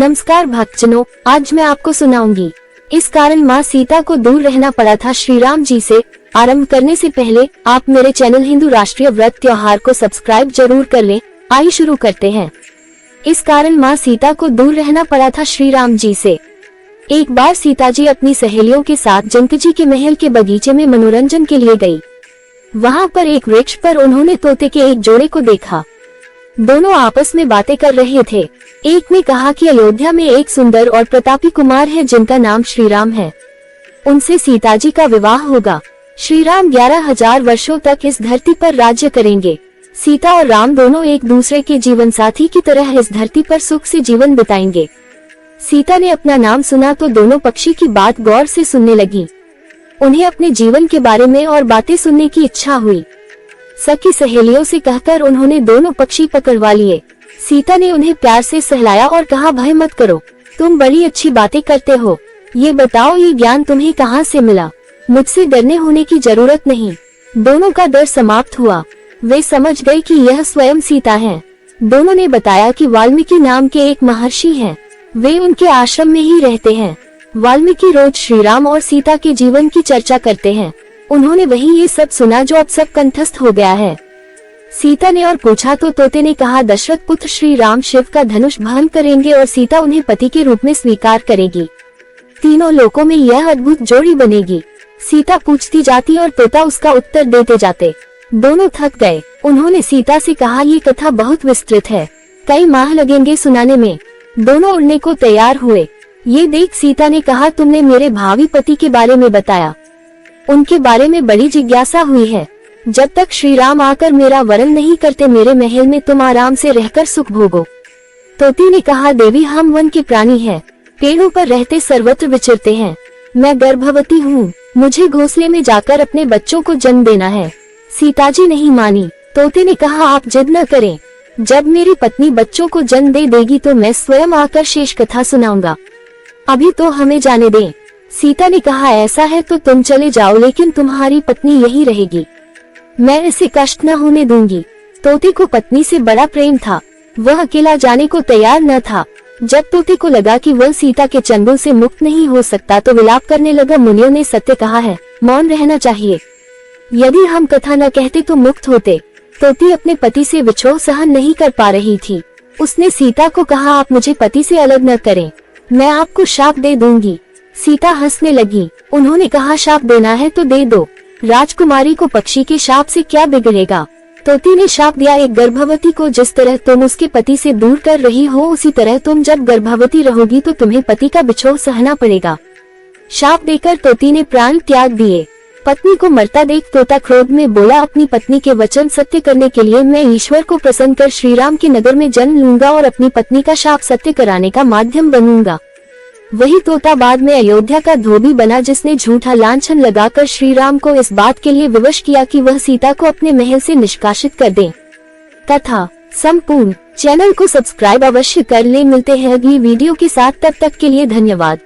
नमस्कार भक्तजनों, आज मैं आपको सुनाऊंगी इस कारण माँ सीता को दूर रहना पड़ा था श्री राम जी से। आरंभ करने से पहले आप मेरे चैनल हिंदू राष्ट्रीय व्रत त्योहार को सब्सक्राइब जरूर कर लें। आइए शुरू करते हैं। इस कारण माँ सीता को दूर रहना पड़ा था श्री राम जी से। एक बार सीता जी अपनी सहेलियों के साथ जनक जी के महल के बगीचे में मनोरंजन के लिए गई। वहाँ पर एक वृक्ष पर उन्होंने तोते के एक जोड़े को देखा। दोनों आपस में बातें कर रहे थे। एक ने कहा कि अयोध्या में एक सुंदर और प्रतापी कुमार है जिनका नाम श्री राम है। उनसे सीता जी का विवाह होगा। श्री राम 11,000 वर्षों तक इस धरती पर राज्य करेंगे। सीता और राम दोनों एक दूसरे के जीवन साथी की तरह इस धरती पर सुख से जीवन बिताएंगे। सीता ने अपना नाम सुना तो दोनों पक्षी की बात गौर से सुनने लगी। उन्हें अपने जीवन के बारे में और बातें सुनने की इच्छा हुई। सखी सहेलियों से कहकर उन्होंने दोनों पक्षी पकड़वा लिए। सीता ने उन्हें प्यार से सहलाया और कहा, भय मत करो, तुम बड़ी अच्छी बातें करते हो। ये बताओ, ये ज्ञान तुम्हें कहाँ से मिला? मुझसे डरने होने की जरूरत नहीं। दोनों का डर समाप्त हुआ। वे समझ गए कि यह स्वयं सीता है। दोनों ने बताया कि वाल्मीकि नाम के एक महर्षि हैं। वे उनके आश्रम में ही रहते हैं। वाल्मीकि रोज श्री राम और सीता के जीवन की चर्चा करते हैं। उन्होंने वही ये सब सुना जो अब सब कंठस्थ हो गया है। सीता ने और पूछा तो तोते ने कहा, दशरथ पुत्र श्री राम शिव का धनुष भंग करेंगे और सीता उन्हें पति के रूप में स्वीकार करेगी। तीनों लोकों में यह अद्भुत जोड़ी बनेगी। सीता पूछती जाती और तोता उसका उत्तर देते जाते। दोनों थक गए। उन्होंने सीता से कहा, ये कथा बहुत विस्तृत है, कई माह लगेंगे सुनाने में। दोनों उड़ने को तैयार हुए। ये देख सीता ने कहा, तुमने मेरे भावी पति के बारे में बताया। उनके बारे में बड़ी जिज्ञासा हुई है। जब तक श्री राम आकर मेरा वरण नहीं करते मेरे महल में तुम आराम से रहकर सुख भोगो। तोती ने कहा, देवी हम वन के प्राणी हैं, पेड़ों पर रहते सर्वत्र विचरते हैं। मैं गर्भवती हूँ, मुझे घोंसले में जाकर अपने बच्चों को जन्म देना है। सीताजी नहीं मानी। तोते ने कहा, आप जिद न करें, जब मेरी पत्नी बच्चों को जन्म दे देगी तो मैं स्वयं आकर शेष कथा सुनाऊंगा। अभी तो हमें जाने दें। सीता ने कहा, ऐसा है तो तुम चले जाओ, लेकिन तुम्हारी पत्नी यही रहेगी, मैं इसे कष्ट न होने दूंगी। तोते को पत्नी से बड़ा प्रेम था। वह अकेला जाने को तैयार न था। जब तोते को लगा कि वह सीता के चंगुल से मुक्त नहीं हो सकता तो विलाप करने लगा। मुनियों ने सत्य कहा है, मौन रहना चाहिए। यदि हम कथा न कहते तो मुक्त होते। तोती अपने पति से विछोह सहन नहीं कर पा रही थी। उसने सीता को कहा, आप मुझे पति से अलग न करें, मैं आपको शाप दे दूंगी। सीता हंसने लगी। उन्होंने कहा, शाप देना है तो दे दो, राजकुमारी को पक्षी के शाप से क्या बिगड़ेगा। तोती ने शाप दिया, एक गर्भवती को जिस तरह तुम उसके पति से दूर कर रही हो उसी तरह तुम जब गर्भवती रहोगी तो तुम्हें पति का बिछोह सहना पड़ेगा। शाप देकर तोती ने प्राण त्याग दिए। पत्नी को मरता देख तोता क्रोध में बोला, अपनी पत्नी के वचन सत्य करने के लिए मैं ईश्वर को प्रसन्न कर श्री राम के नगर में जन्म लूंगा और अपनी पत्नी का शाप सत्य कराने का माध्यम बनूंगा। वही तोता बाद में अयोध्या का धोबी बना जिसने झूठा लांछन लगाकर श्री राम को इस बात के लिए विवश किया कि वह सीता को अपने महल से निष्कासित कर दें। कथा संपूर्ण। चैनल को सब्सक्राइब अवश्य कर ले। मिलते हैं अगली वीडियो के साथ, तब तक के लिए धन्यवाद।